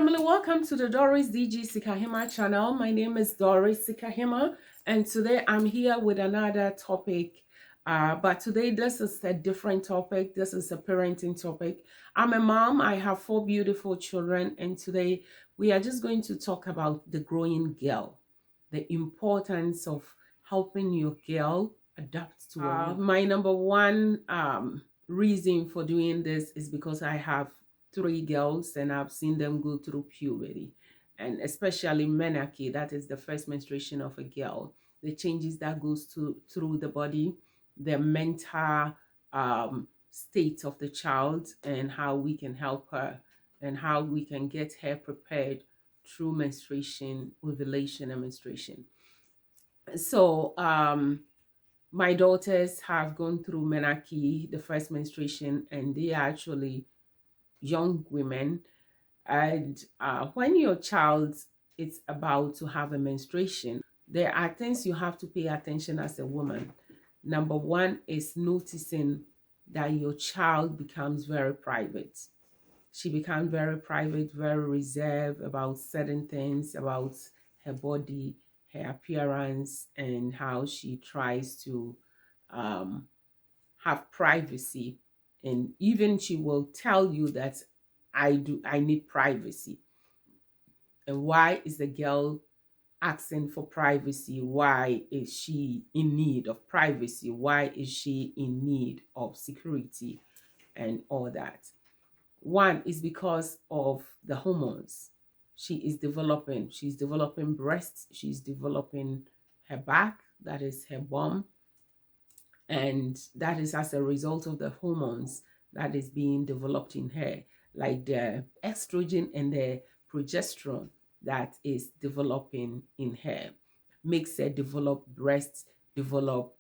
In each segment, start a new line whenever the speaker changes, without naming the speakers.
family, welcome to the Doris-DG Sikahemaa channel. My name is Doris Sikahemaa, and today I'm here with another topic. But today this is a different topic. This is a parenting topic. I'm a mom. I have 4 beautiful children, and today we are just going to talk about the growing girl, the importance of helping your girl adapt to a role. My number one reason for doing this is because I have 3 girls and I've seen them go through puberty, and especially menarche, that is the first menstruation of a girl, the changes that goes through the body, the mental state of the child, and how we can help her and how we can get her prepared through menstruation, ovulation, and menstruation. So my daughters have gone through menarche, the first menstruation, and they are actually young women. And when your child is about to have a menstruation, there are things you have to pay attention as a woman. Number one is noticing that your child becomes very private. She becomes very private, very reserved about certain things, about her body, her appearance, and how she tries to have privacy. And even she will tell you that I need privacy. And why is the girl asking for privacy? Why is she in need of privacy? Why is she in need of security and all that? One is because of the hormones. She's developing breasts, she's developing her back, that is her bum, and that is as a result of the hormones that is being developed in her, like the estrogen and the progesterone that is developing in her, makes her develop breasts, develop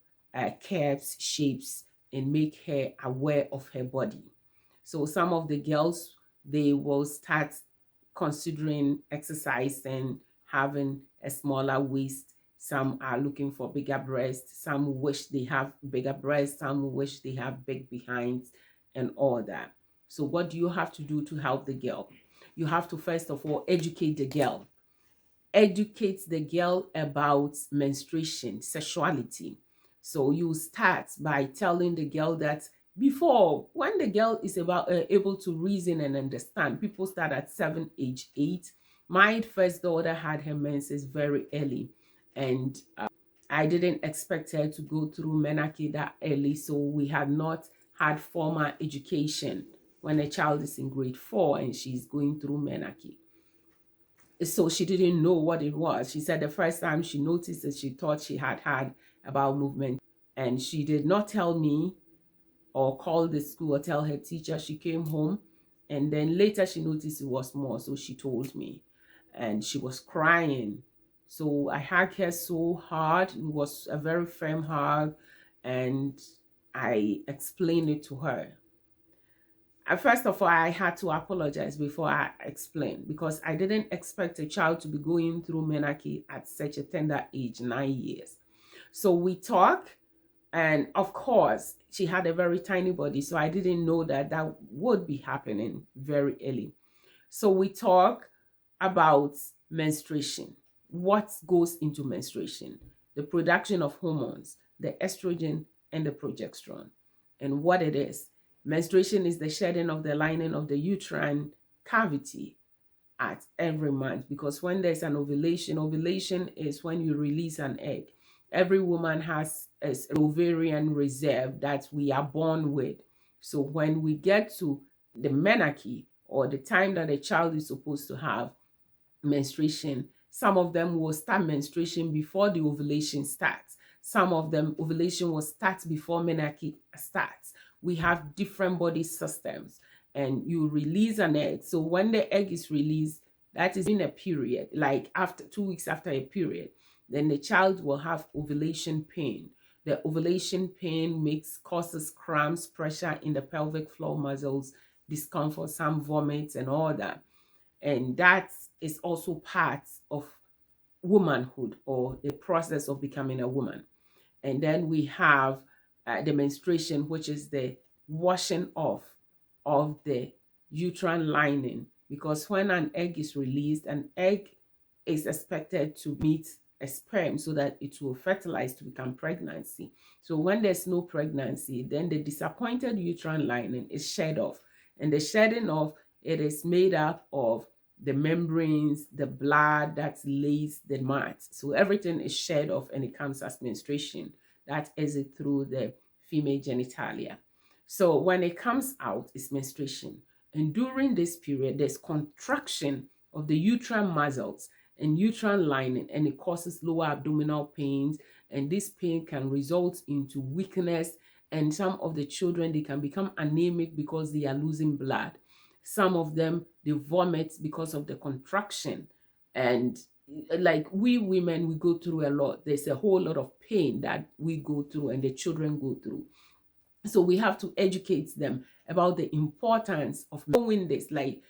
curves, shapes, and make her aware of her body. So some of the girls, they will start considering exercise and having a smaller waist. Some are looking for bigger breasts. Some wish they have bigger breasts. Some wish they have big behinds and all that. So what do you have to do to help the girl? You have to first of all educate the girl. Educate the girl about menstruation, sexuality. So you start by telling the girl that before, when the girl is able to reason and understand, people start at 7, age 8. My first daughter had her menses very early, and I didn't expect her to go through menarche that early, so we had not had formal education when a child is in grade 4 and she's going through menarche. So she didn't know what it was. She said the first time she noticed it, she thought she had about movement, and she did not tell me or call the school or tell her teacher. She came home, and then later she noticed it was more, so she told me, and she was crying. So I hugged her so hard. It was a very firm hug, and I explained it to her. First of all, I had to apologize before I explained, because I didn't expect a child to be going through menarche at such a tender age, 9 years. So we talk, and of course, she had a very tiny body, so I didn't know that that would be happening very early. So we talk about menstruation, what goes into menstruation, the production of hormones, the estrogen and the progesterone, and what it is. Menstruation is the shedding of the lining of the uterine cavity at every month, because when there's an ovulation is when you release an egg. Every woman has an ovarian reserve that we are born with. So when we get to the menarche, or the time that a child is supposed to have menstruation, some of them will start menstruation before the ovulation starts. Some of them, ovulation will start before menarche starts. We have different body systems, and you release an egg. So when the egg is released, that is in a period, like after 2 weeks after a period, then the child will have ovulation pain. The ovulation pain causes cramps, pressure in the pelvic floor muscles, discomfort, some vomits and all that. And that is also part of womanhood, or the process of becoming a woman. And then we have the menstruation, which is the washing off of the uterine lining because when an egg is released, an egg is expected to meet a sperm so that it will fertilize to become pregnancy. So when there's no pregnancy, then the disappointed uterine lining is shed off. And the shedding off, it is made up of the membranes, the blood that lays the mat. So everything is shed off and it comes as menstruation. That is it through the female genitalia. So when it comes out, it's menstruation. And during this period, there's contraction of the uterine muscles and uterine lining, and it causes lower abdominal pains. And this pain can result into weakness. And some of the children, they can become anemic because they are losing blood. Some of them, they vomit because of the contraction. And like we women, we go through a lot. There's a whole lot of pain that we go through and the children go through. So we have to educate them about the importance of knowing this, like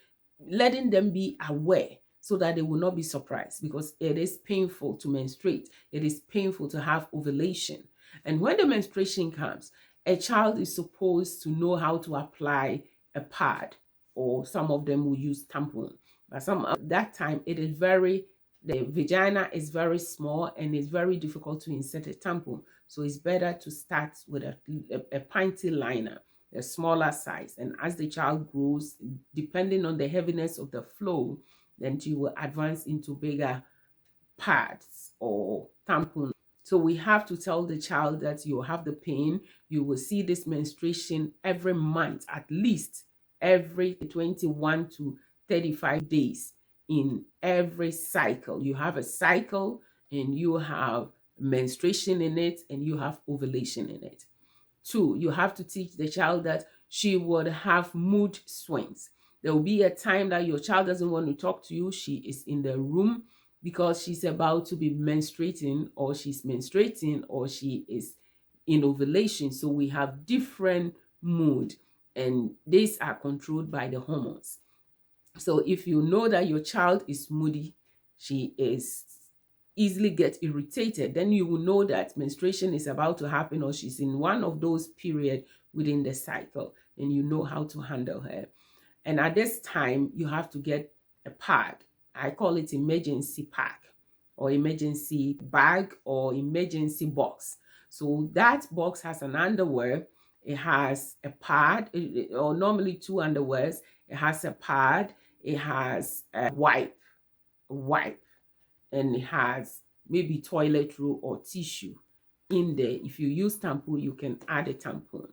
letting them be aware so that they will not be surprised, because it is painful to menstruate. It is painful to have ovulation. And when the menstruation comes, a child is supposed to know how to apply a pad, or some of them will use tampon. But some at that time, the vagina is very small and it's very difficult to insert a tampon. So it's better to start with a pinty liner, a smaller size. And as the child grows, depending on the heaviness of the flow, then you will advance into bigger pads or tampon. So we have to tell the child that you have the pain. You will see this menstruation every month, at least every 21 to 35 days in every cycle. You have a cycle and you have menstruation in it and you have ovulation in it. 2, you have to teach the child that she would have mood swings. There will be a time that your child doesn't want to talk to you. She is in the room because she's about to be menstruating, or she's menstruating, or she is in ovulation. So we have different mood, and these are controlled by the hormones. So if you know that your child is moody, she is easily get irritated, then you will know that menstruation is about to happen, or she's in one of those periods within the cycle, and you know how to handle her. And at this time, you have to get a pad. I call it emergency pack, or emergency bag, or emergency box. So that box has an underwear. It has a pad, or normally 2 underwears. It has a pad. It has a wipe, and it has maybe toilet roll or tissue in there. If you use tampon, you can add a tampon.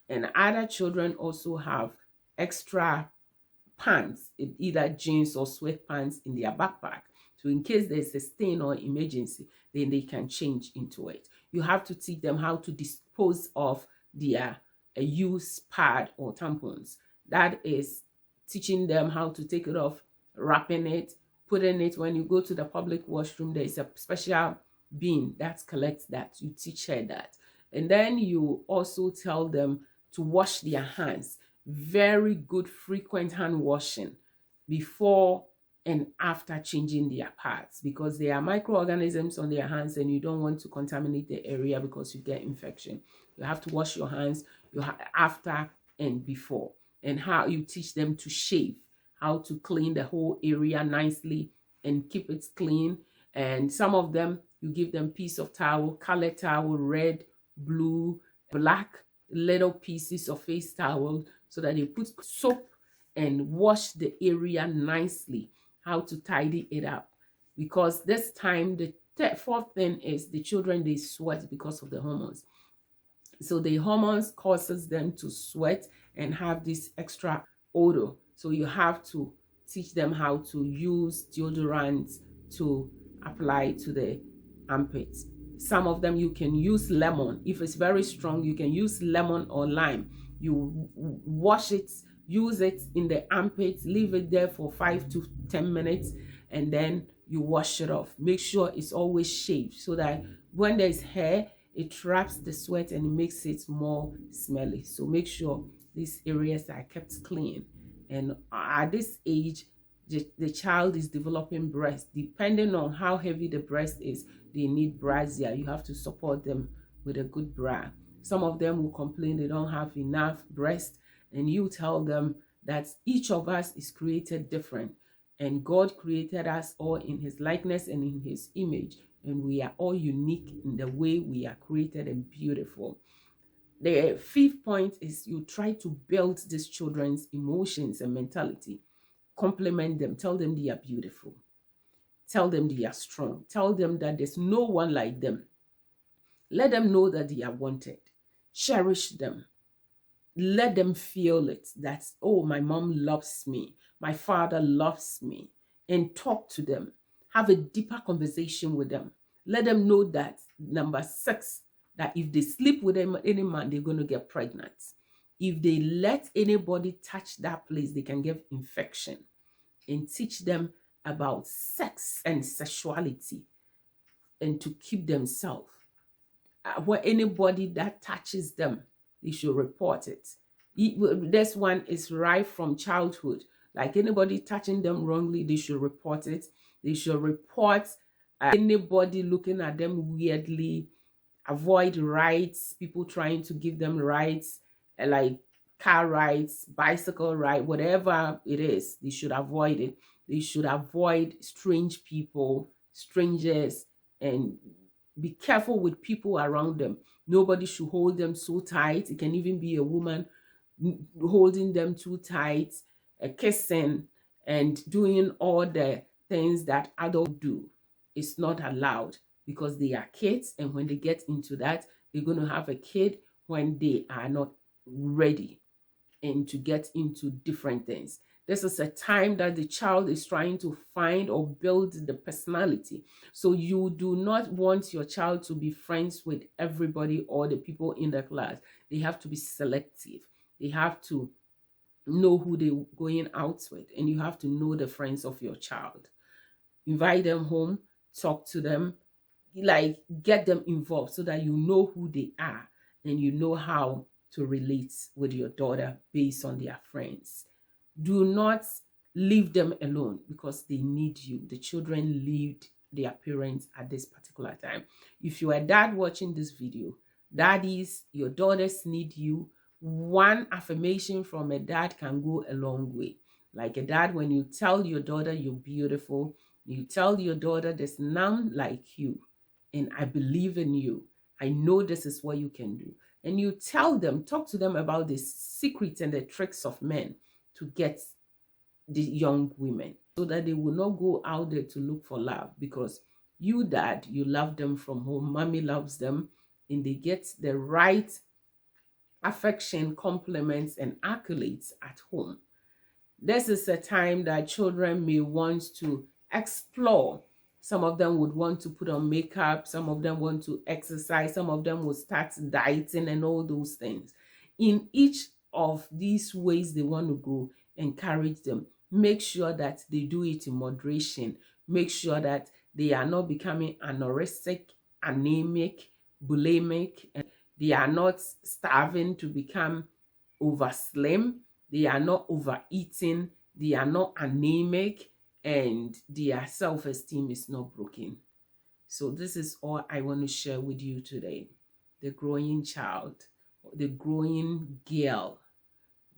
And other children also have extra pants, either jeans or sweatpants in their backpack. So in case there's a stain or emergency, then they can change into it. You have to teach them how to dispose of their used pad or tampons. That is teaching them how to take it off, wrapping it, putting it, when you go to the public washroom, there is a special bin that collects that. You teach her that. And then you also tell them to wash their hands. Very good frequent hand washing before and after changing their pads, because there are microorganisms on their hands and you don't want to contaminate the area because you get infection. You have to wash your hands after and before. And how you teach them to shave, how to clean the whole area nicely and keep it clean. And some of them, you give them piece of towel, colored towel, red, blue, black, little pieces of face towel, so that they put soap and wash the area nicely, how to tidy it up. Because this time, the 4th thing is the children, they sweat because of the hormones. So the hormones causes them to sweat and have this extra odor. So you have to teach them how to use deodorant to apply to the armpits. Some of them, you can use lemon. If it's very strong, you can use lemon or lime. You wash it, use it in the armpits, leave it there for 5 to 10 minutes, and then you wash it off. Make sure it's always shaved so that when there's hair, it traps the sweat and it makes it more smelly. So make sure these areas are kept clean. And at this age, the child is developing breast. Depending on how heavy the breast is, they need brassiere. You have to support them with a good bra. Some of them will complain they don't have enough breast, and you tell them that each of us is created different, and God created us all in his likeness and in his image, and we are all unique in the way we are created and beautiful. The fifth point is you try to build these children's emotions and mentality. Compliment them, tell them they are beautiful, tell them they are strong, tell them that there's no one like them. Let them know that they are wanted. Cherish them. Let them feel it, that, oh, my mom loves me, my father loves me, and talk to them. Have a deeper conversation with them. Let them know that, number 6, that if they sleep with any man, they're going to get pregnant. If they let anybody touch that place, they can get infection. And teach them about sex and sexuality, and to keep themselves. Where anybody that touches them, they should report it. This one is right from childhood. Like anybody touching them wrongly, they should report it. They should report anybody looking at them weirdly. Avoid rides, people trying to give them rides, like car rides, bicycle ride, whatever it is, they should avoid it. They should avoid strange people, strangers, and be careful with people around them. Nobody should hold them so tight. It can even be a woman holding them too tight, kissing, and doing all the things that adults do. It's not allowed, because they are kids, and when they get into that, they're going to have a kid when they are not ready and to get into different things. This is a time that the child is trying to find or build the personality. So you do not want your child to be friends with everybody or the people in the class. They have to be selective. They have to know who they're going out with, and you have to know the friends of your child. Invite them home, talk to them, like get them involved so that you know who they are and you know how to relate with your daughter based on their friends. Do not leave them alone, because they need you. The children need their parents at this particular time. If you are a dad watching this video, daddies, your daughters need you. One affirmation from a dad can go a long way. Like a dad, when you tell your daughter you're beautiful, you tell your daughter there's none like you, and I believe in you. I know this is what you can do. And you tell them, talk to them about the secrets and the tricks of men to get the young women, so that they will not go out there to look for love, because you, dad, you love them from home, mommy loves them, and they get the right affection, compliments, and accolades at home. This is a time that children may want to explore. Some of them would want to put on makeup, some of them want to exercise, some of them will start dieting and all those things. In each of these ways they want to go, encourage them. Make sure that they do it in moderation. Make sure that they are not becoming anorexic, anemic, bulimic, and they are not starving to become over slim. They are not overeating, they are not anemic, and their self-esteem is not broken. So this is all I want to share with you today. The growing child, the growing girl,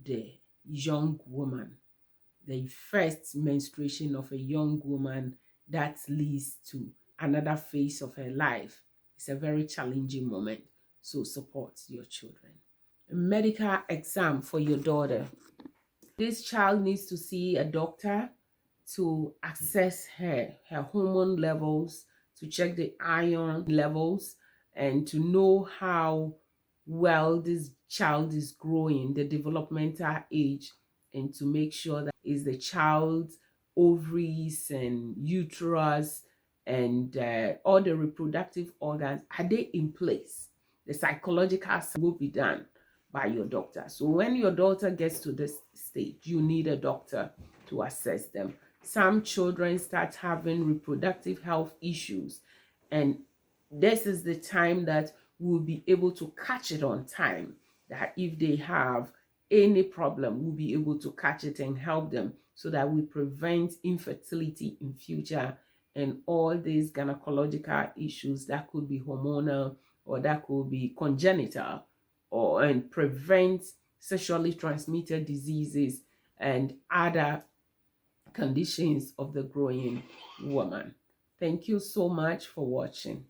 the young woman, the first menstruation of a young woman that leads to another phase of her life. It's a very challenging moment. So support your children. A medical exam for your daughter. This child needs to see a doctor to assess her hormone levels, to check the iron levels, and to know how well this child is growing, the developmental age, and to make sure that is the child's ovaries and uterus and all the reproductive organs, are they in place? The psychological will be done by your doctor. So when your daughter gets to this stage, you need a doctor to assess them. Some children start having reproductive health issues, and this is the time that we'll be able to catch it on time, that if they have any problem, we'll be able to catch it and help them, so that we prevent infertility in future and all these gynecological issues that could be hormonal or that could be congenital, and prevent sexually transmitted diseases and other conditions of the growing woman. Thank you so much for watching.